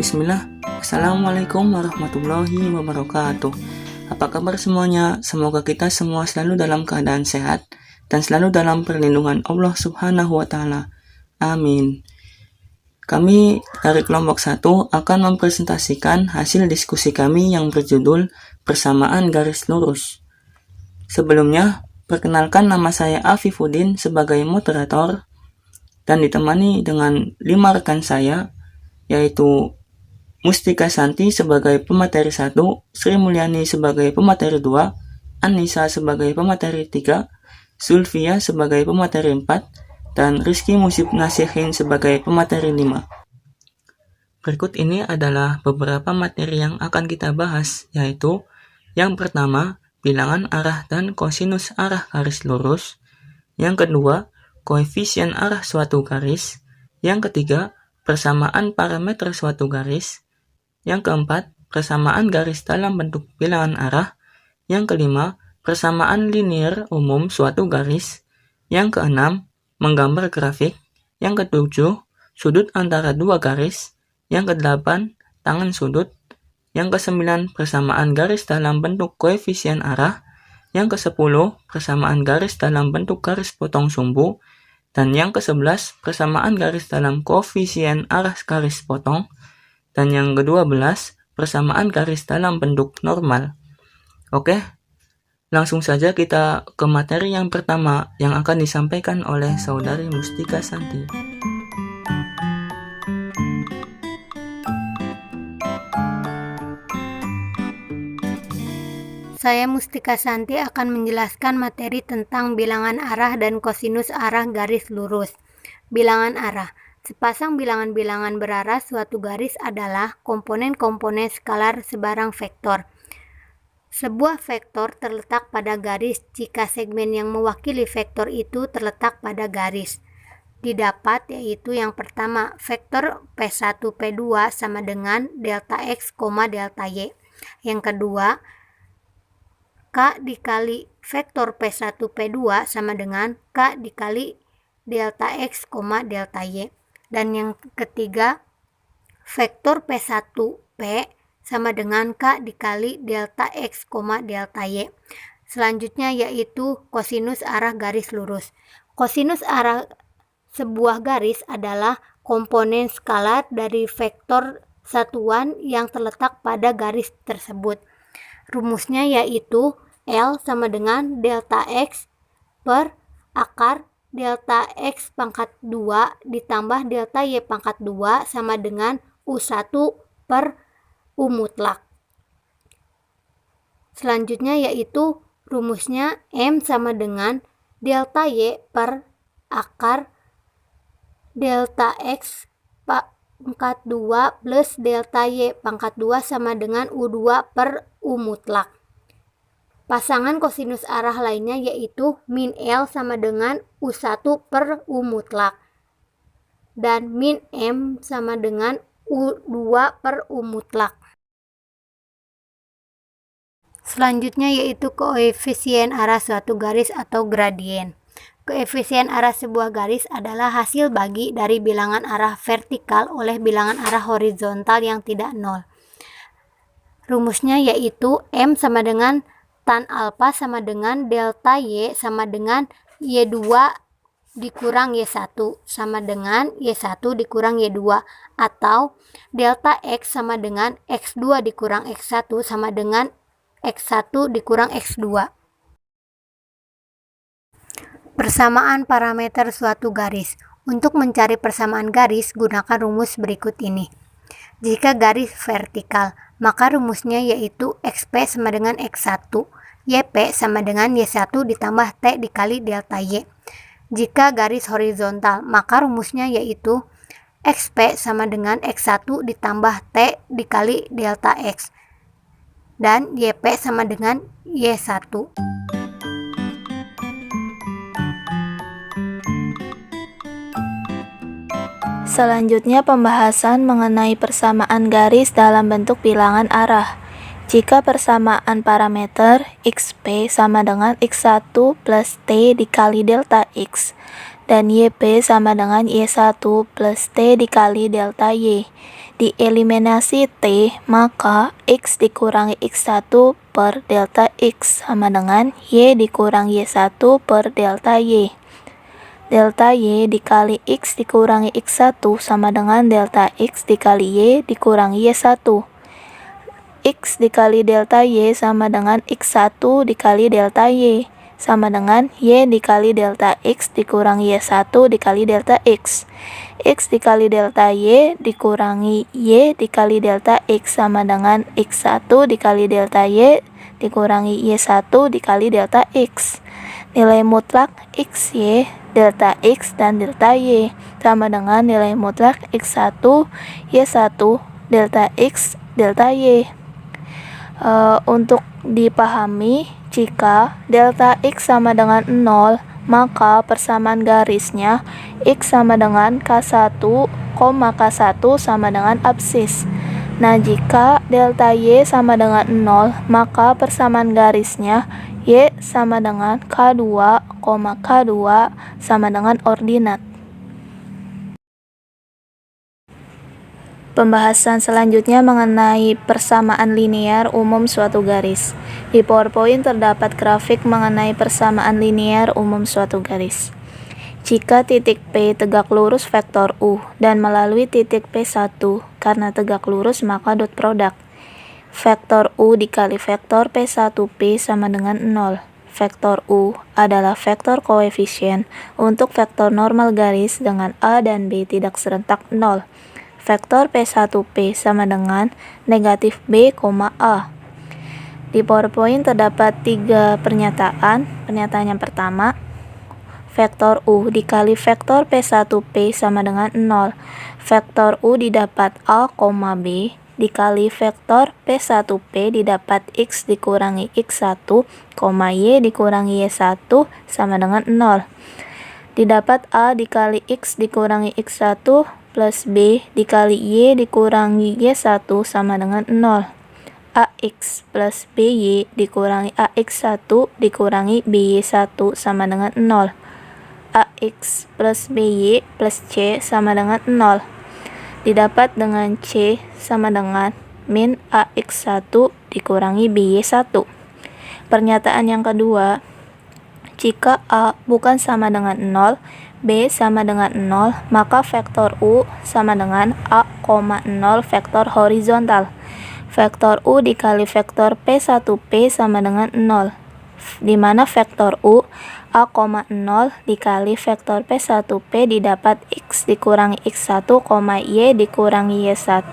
Bismillah. Assalamualaikum warahmatullahi wabarakatuh. Apa kabar semuanya? Semoga kita semua selalu dalam keadaan sehat dan selalu dalam perlindungan Allah Subhanahu wa Ta'ala. Amin. Kami dari kelompok 1 akan mempresentasikan hasil diskusi kami yang berjudul Persamaan Garis Lurus. Sebelumnya, perkenalkan nama saya Afifuddin sebagai moderator dan ditemani dengan 5 rekan saya, yaitu Mustika Santi sebagai pemateri 1, Sri Mulyani sebagai pemateri 2, Anissa sebagai pemateri 3, Zulfia sebagai pemateri 4, dan Rizky Musib Nasihin sebagai pemateri 5. Berikut ini adalah beberapa materi yang akan kita bahas, yaitu yang pertama, bilangan arah dan kosinus arah garis lurus. Yang kedua, koefisien arah suatu garis. Yang ketiga, persamaan parameter suatu garis. Yang keempat, persamaan garis dalam bentuk bilangan arah. Yang kelima, persamaan linear umum suatu garis. Yang keenam, menggambar grafik. Yang ketujuh, sudut antara dua garis. Yang kedelapan, tangan sudut. Yang kesembilan, persamaan garis dalam bentuk koefisien arah. Yang kesepuluh, persamaan garis dalam bentuk garis potong sumbu. Dan yang ke-11, persamaan garis dalam koefisien arah garis potong. Dan yang ke-12, persamaan garis dalam bentuk normal. Oke, langsung saja kita ke materi yang pertama yang akan disampaikan oleh Saudari Mustika Santi. Saya Mustika Santi akan menjelaskan materi tentang bilangan arah dan kosinus arah garis lurus. Bilangan arah. Sepasang bilangan-bilangan berarah suatu garis adalah komponen-komponen skalar sebarang vektor. Sebuah vektor terletak pada garis jika segmen yang mewakili vektor itu terletak pada garis. Didapat yaitu yang pertama, vektor P1, P2 sama dengan delta X, delta Y. Yang kedua, K dikali vektor P1, P2 sama dengan K dikali delta X, delta Y. Dan yang ketiga, vektor P1, P sama dengan K dikali delta X, delta Y. Selanjutnya yaitu kosinus arah garis lurus. Kosinus arah sebuah garis adalah komponen skalar dari vektor satuan yang terletak pada garis tersebut. Rumusnya yaitu L sama dengan delta X per akar delta X pangkat 2 ditambah delta Y pangkat 2 sama dengan U1 per U mutlak. Selanjutnya yaitu rumusnya M sama dengan delta Y per akar delta X pangkat 2 plus delta Y pangkat 2 sama dengan U2 per U mutlak. Pasangan kosinus arah lainnya yaitu min L sama dengan U1 per U mutlak. Dan min M sama dengan U2 per U mutlak. Selanjutnya yaitu koefisien arah suatu garis atau gradien. Koefisien arah sebuah garis adalah hasil bagi dari bilangan arah vertikal oleh bilangan arah horizontal yang tidak nol. Rumusnya yaitu M sama dengan tan alfa sama dengan delta Y sama dengan Y2 dikurang Y1 sama dengan Y1 dikurang Y2 atau delta X sama dengan X2 dikurang X1 sama dengan X1 dikurang X2. Persamaan parameter suatu garis. Untuk mencari persamaan garis, gunakan rumus berikut ini. Jika garis vertikal, maka rumusnya yaitu XP sama dengan X1, YP sama dengan Y1 ditambah T dikali delta Y. Jika garis horizontal, maka rumusnya yaitu XP sama dengan X1 ditambah T dikali delta X. Dan YP sama dengan Y1. Selanjutnya pembahasan mengenai persamaan garis dalam bentuk bilangan arah. Jika persamaan parameter XP sama dengan X1 plus T dikali delta X, dan YP sama dengan Y1 plus T dikali delta Y, dieliminasi T, maka X dikurangi X1 per delta X sama dengan Y dikurangi Y1 per delta Y. Delta Y dikali X dikurangi X1 sama dengan delta X dikali Y dikurangi Y1. X dikali delta Y sama dengan X1 dikali delta Y, sama dengan Y dikali delta X dikurangi Y1 dikali delta X. X dikali delta Y dikurangi Y dikali delta X sama dengan X1 dikali delta Y dikurangi Y1 dikali delta X. Nilai mutlak XY, delta X, dan delta Y sama dengan nilai mutlak X1, Y1, delta X, delta Y. Untuk dipahami, jika delta X sama dengan 0, maka persamaan garisnya X sama dengan K1, K1 sama dengan absis. Nah, jika delta Y sama dengan 0, maka persamaan garisnya Y sama dengan K2, K2 sama dengan ordinat. Pembahasan selanjutnya mengenai persamaan linear umum suatu garis. Di PowerPoint terdapat grafik mengenai persamaan linear umum suatu garis. Jika titik P tegak lurus vektor U dan melalui titik P1 karena tegak lurus, maka dot produk vektor U dikali vektor P1P sama dengan 0. Vektor U adalah vektor koefisien untuk vektor normal garis dengan A dan B tidak serentak 0. Vektor P1P sama dengan negatif B, A. Di PowerPoint terdapat 3 pernyataan. Pernyataan yang pertama, vektor U dikali vektor P1P sama dengan 0. Vektor U didapat A, B, dikali vektor P1P didapat X dikurangi X1, Y dikurangi Y1 sama dengan 0. Didapat A dikali X dikurangi X1 plus B dikali Y dikurangi Y1 sama dengan 0. AX plus BY dikurangi AX1 dikurangi BY1 sama dengan 0. AX plus BY plus C sama dengan 0. Didapat dengan C sama dengan min AX1 dikurangi BY1. Pernyataan yang kedua, jika A bukan sama dengan 0, B sama dengan 0, maka vektor U sama dengan A, 0 vektor horizontal. Vektor U dikali vektor P1P sama dengan 0, di mana vektor U A, 0 dikali vektor P1P didapat X dikurangi X1, Y dikurangi Y1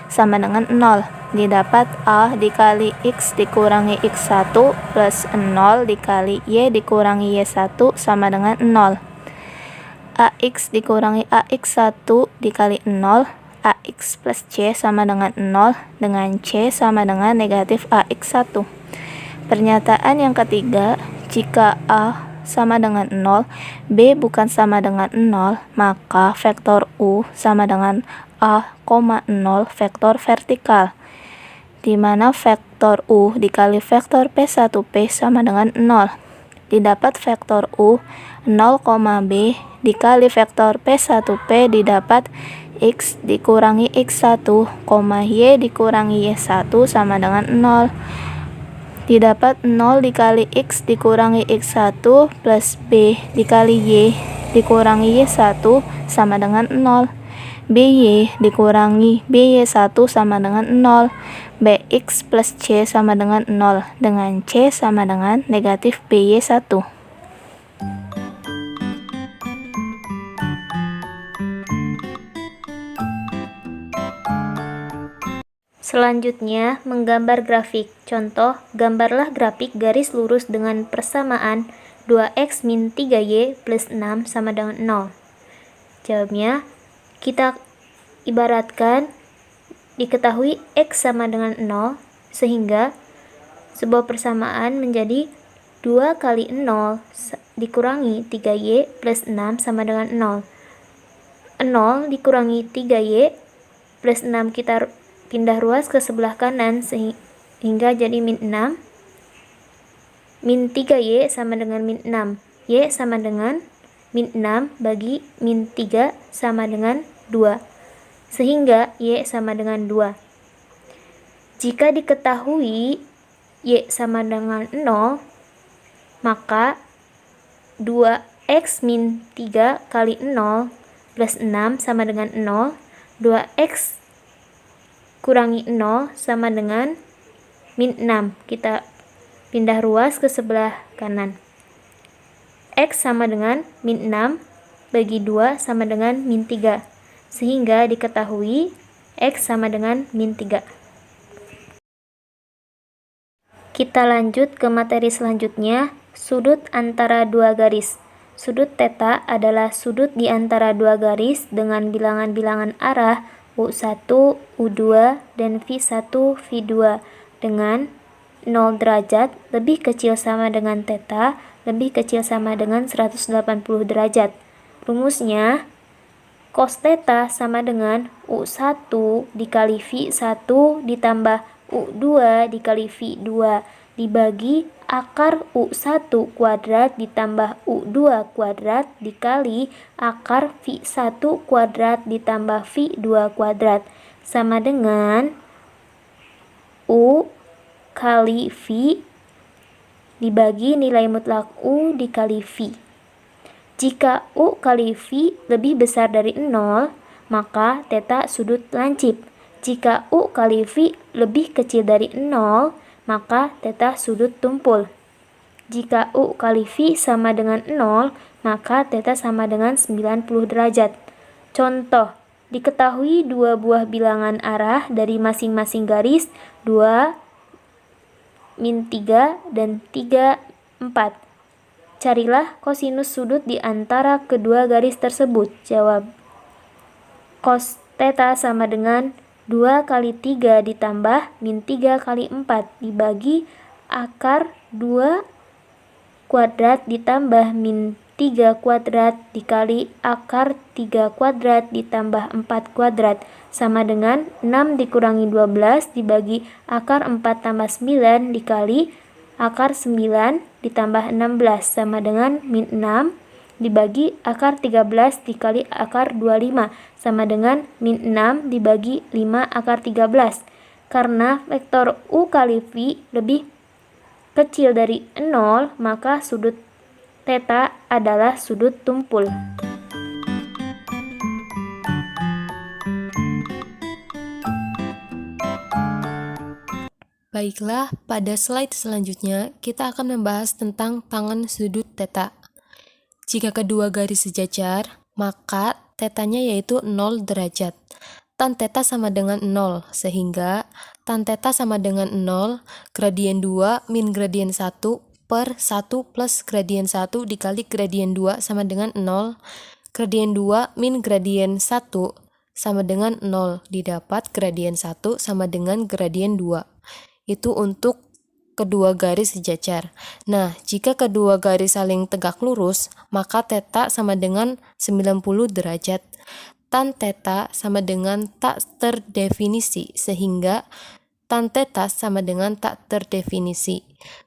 sama dengan 0. Didapat A dikali X dikurangi X1 plus 0 dikali Y dikurangi Y1 sama dengan 0. AX dikurangi AX1 dikali 0, AX plus C sama dengan 0, dengan C sama dengan negatif AX1. Pernyataan yang ketiga, jika A sama dengan 0, B bukan sama dengan 0, maka vektor U sama dengan A, 0 vektor vertikal, di mana vektor U dikali vektor P1P sama dengan 0. Didapat vektor U 0, B dikali vektor P1P didapat X dikurangi X1, Y dikurangi Y1 sama dengan 0. Didapat 0 dikali X dikurangi X1 plus B dikali Y dikurangi Y1 sama dengan 0. BY dikurangi BY1 sama dengan 0. BX plus C sama dengan 0, dengan C sama dengan negatif BY1. Selanjutnya, menggambar grafik. Contoh, gambarlah grafik garis lurus dengan persamaan 2x min 3y plus 6 sama dengan 0. Jawabnya, kita ibaratkan diketahui x sama dengan 0, sehingga sebuah persamaan menjadi 2 kali 0 dikurangi 3y plus 6 sama dengan 0. 0 dikurangi 3y plus 6 kita pindah ruas ke sebelah kanan, sehingga jadi min 6. Min 3Y sama dengan min 6. Y sama dengan min 6 bagi min 3 sama dengan 2. Sehingga Y sama dengan 2. Jika diketahui Y sama dengan 0, maka 2X min 3 kali 0 plus 6 sama dengan 0. 2X kurangi 0 sama dengan min 6. Kita pindah ruas ke sebelah kanan. X sama dengan min 6 bagi 2 sama dengan min 3. Sehingga diketahui X sama dengan min 3. Kita lanjut ke materi selanjutnya, sudut antara dua garis. Sudut θ adalah sudut di antara dua garis dengan bilangan-bilangan arah U1, U2, dan V1, V2 dengan 0 derajat lebih kecil sama dengan θ, lebih kecil sama dengan 180 derajat. Rumusnya, cos θ sama dengan U1 dikali V1 ditambah U2 dikali V2 dibagi akar U1 kuadrat ditambah U2 kuadrat dikali akar V1 kuadrat ditambah V2 kuadrat sama dengan U kali V dibagi nilai mutlak U dikali V. Jika U kali V lebih besar dari 0, maka θ sudut lancip. Jika U kali V lebih kecil dari 0, maka θ sudut tumpul. Jika U kali V sama dengan 0, maka θ sama dengan 90 derajat. Contoh, diketahui dua buah bilangan arah dari masing-masing garis 2, min 3, dan 3, 4. Carilah kosinus sudut di antara kedua garis tersebut. Jawab. Cos θ sama dengan 2 kali 3 ditambah min 3 kali 4 dibagi akar 2 kuadrat ditambah min 3 kuadrat dikali akar 3 kuadrat ditambah 4 kuadrat sama dengan 6 dikurangi 12 dibagi akar 4 tambah 9 dikali akar 9 ditambah 16 sama dengan min 6 dibagi akar 13 dikali akar 25 sama dengan min 6 dibagi 5 akar 13. Karena vektor U kali V lebih kecil dari 0, maka sudut θ adalah sudut tumpul. Baiklah, pada slide selanjutnya kita akan membahas tentang tangen sudut θ. Jika kedua garis sejajar, maka θ-nya yaitu 0 derajat. Tan θ sama dengan 0, sehingga tan θ sama dengan 0, gradien 2 min gradien 1 per 1 plus gradien 1 dikali gradien 2 sama dengan 0. Gradien 2 min gradien 1 sama dengan 0, didapat gradien 1 sama dengan gradien 2. Itu untuk kedua garis sejajar. Nah, jika kedua garis saling tegak lurus, maka θ sama dengan 90 derajat. Tan θ sama dengan tak terdefinisi, sehingga tan θ sama dengan tak terdefinisi.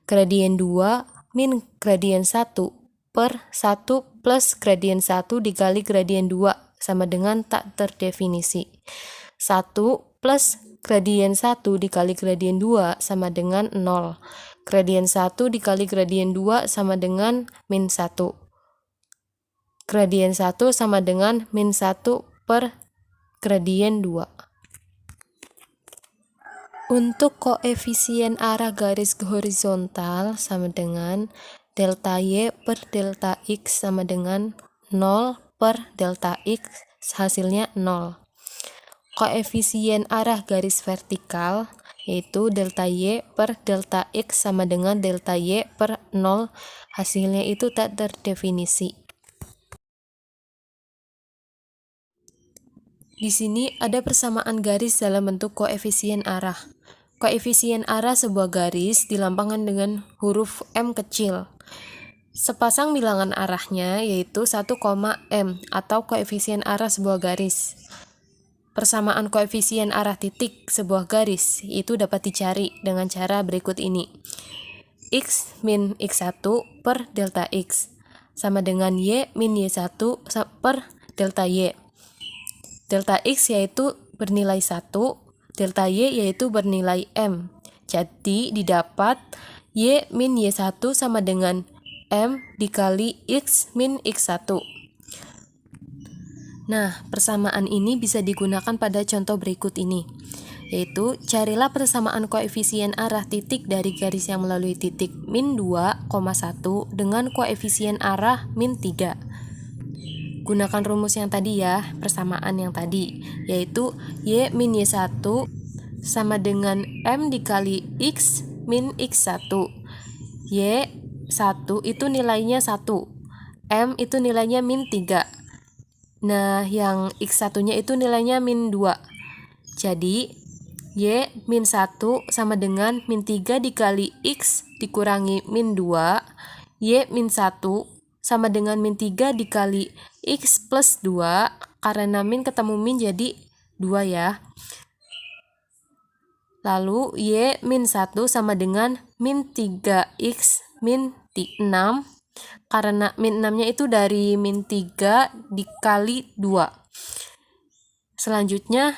Gradien 2 min gradien 1 per 1 plus gradien 1 dikali gradien 2 sama dengan tak terdefinisi. 1 plus gradien 1 dikali gradien 2 sama dengan 0. Gradien 1 dikali gradien 2 sama dengan min 1. Gradien 1 sama dengan min 1 per gradien 2. Untuk koefisien arah garis horizontal sama dengan delta Y per delta X sama dengan 0 per delta X, hasilnya 0. Koefisien arah garis vertikal yaitu delta Y per delta X sama dengan delta Y per 0, hasilnya itu tak terdefinisi. Di sini ada persamaan garis dalam bentuk koefisien arah. Koefisien arah sebuah garis dilambangkan dengan huruf M kecil. Sepasang bilangan arahnya yaitu 1, M atau koefisien arah sebuah garis. persamaan koefisien arah titik sebuah garis itu dapat dicari dengan cara berikut ini. X min X1 per delta X sama dengan Y min Y1 per delta Y. Delta X yaitu bernilai 1, delta Y yaitu bernilai M. Jadi didapat Y min Y1 sama dengan M dikali X min X1. Nah, persamaan ini bisa digunakan pada contoh berikut ini, yaitu carilah persamaan koefisien arah titik dari garis yang melalui titik min 2,1 dengan koefisien arah min 3. Gunakan rumus yang tadi ya, persamaan yang tadi, yaitu Y min Y1 sama dengan M dikali X min X1. Y1 itu nilainya 1, M itu nilainya min 3. Nah, yang X1-nya itu nilainya min 2. Jadi, Y min 1 sama dengan min 3 dikali X dikurangi min 2. Y min 1 sama dengan min 3 dikali X plus 2. Karena min ketemu min jadi 2 ya. Lalu, Y min 1 sama dengan min 3X min 6. Karena min 6-nya itu dari min 3 dikali 2. Selanjutnya,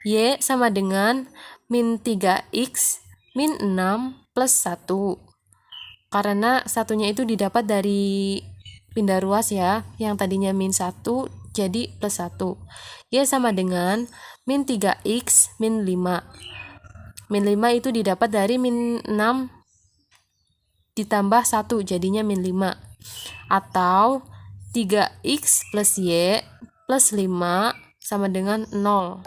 Y sama dengan min 3X min 6 plus 1. Karena satunya itu didapat dari pindah ruas ya, yang tadinya min 1 jadi plus 1. Y sama dengan min 3X min 5. Min 5 itu didapat dari min 6 ditambah 1 jadinya min 5, atau 3x plus y plus 5 sama dengan 0.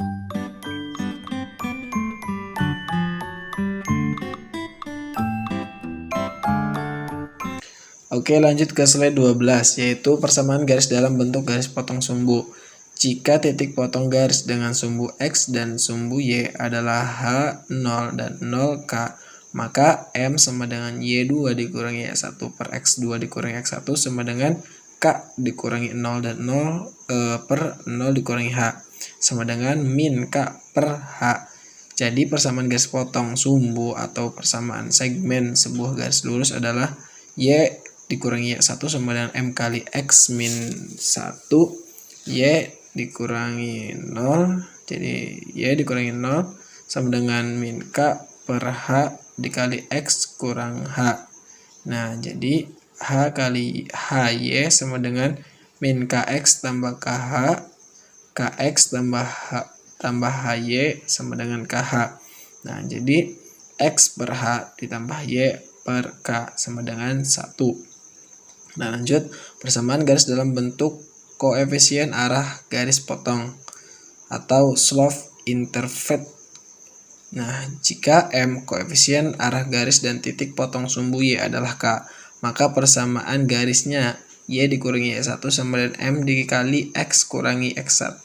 Oke, lanjut ke slide 12, yaitu persamaan garis dalam bentuk garis potong sumbu. Jika titik potong garis dengan sumbu X dan sumbu Y adalah H0 dan 0K, maka M sama dengan Y2 dikurangi Y1 per X2 dikurangi X1 sama dengan K dikurangi 0 dan 0 per 0 dikurangi H sama dengan min K per H. Jadi persamaan garis potong sumbu atau persamaan segmen sebuah garis lurus adalah Y dikurangi Y1 sama dengan M kali X min 1, Y dikurangi 0, jadi Y dikurangi 0 sama dengan min K per H dikali X kurang H. Nah, jadi H kali HY sama dengan min KX tambah KH, KX tambah HY sama dengan KH. Nah, jadi X per H ditambah Y per K sama dengan 1. Nah, lanjut, persamaan garis dalam bentuk koefisien arah garis potong atau slope intercept. Nah, jika M koefisien arah garis dan titik potong sumbu Y adalah K, maka persamaan garisnya Y dikurangi Y1 sama dengan M dikali X kurangi X1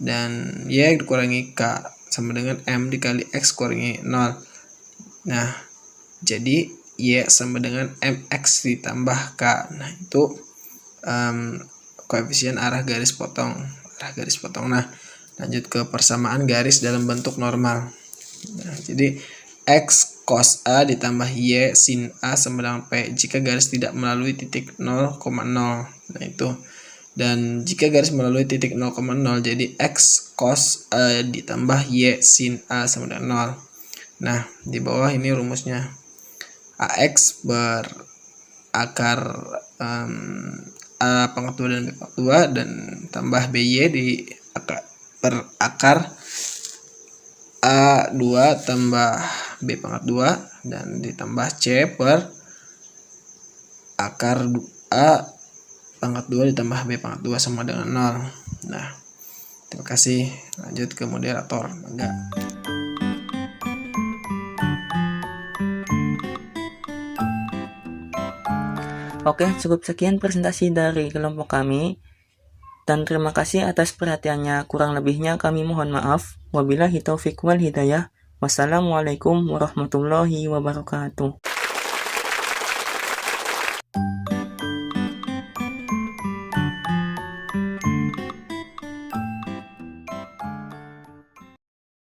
dan Y dikurangi K sama dengan M dikali X kurangi 0. Nah, jadi Y sama dengan MX ditambah K. Nah, itu koefisien arah garis potong. Nah, lanjut ke persamaan garis dalam bentuk normal. Nah, jadi X cos A ditambah Y sin A sama dengan P jika garis tidak melalui titik 0,0. Nah, itu. Dan jika garis melalui titik 0,0 jadi X cos A ditambah Y sin A sama dengan 0. Nah, di bawah ini rumusnya. AX berakar A pangkat 2 dan B pangkat 2 dan tambah BY di berakar A2 tambah B pangkat 2 dan ditambah C per akar A pangkat 2 ditambah B pangkat 2 sama dengan 0. Nah, terima kasih. Lanjut ke moderator. Mangga. Oke, cukup sekian presentasi dari kelompok kami. Dan terima kasih atas perhatiannya. Kurang lebihnya kami mohon maaf. Wabillahi taufiq wal hidayah. Wassalamualaikum warahmatullahi wabarakatuh.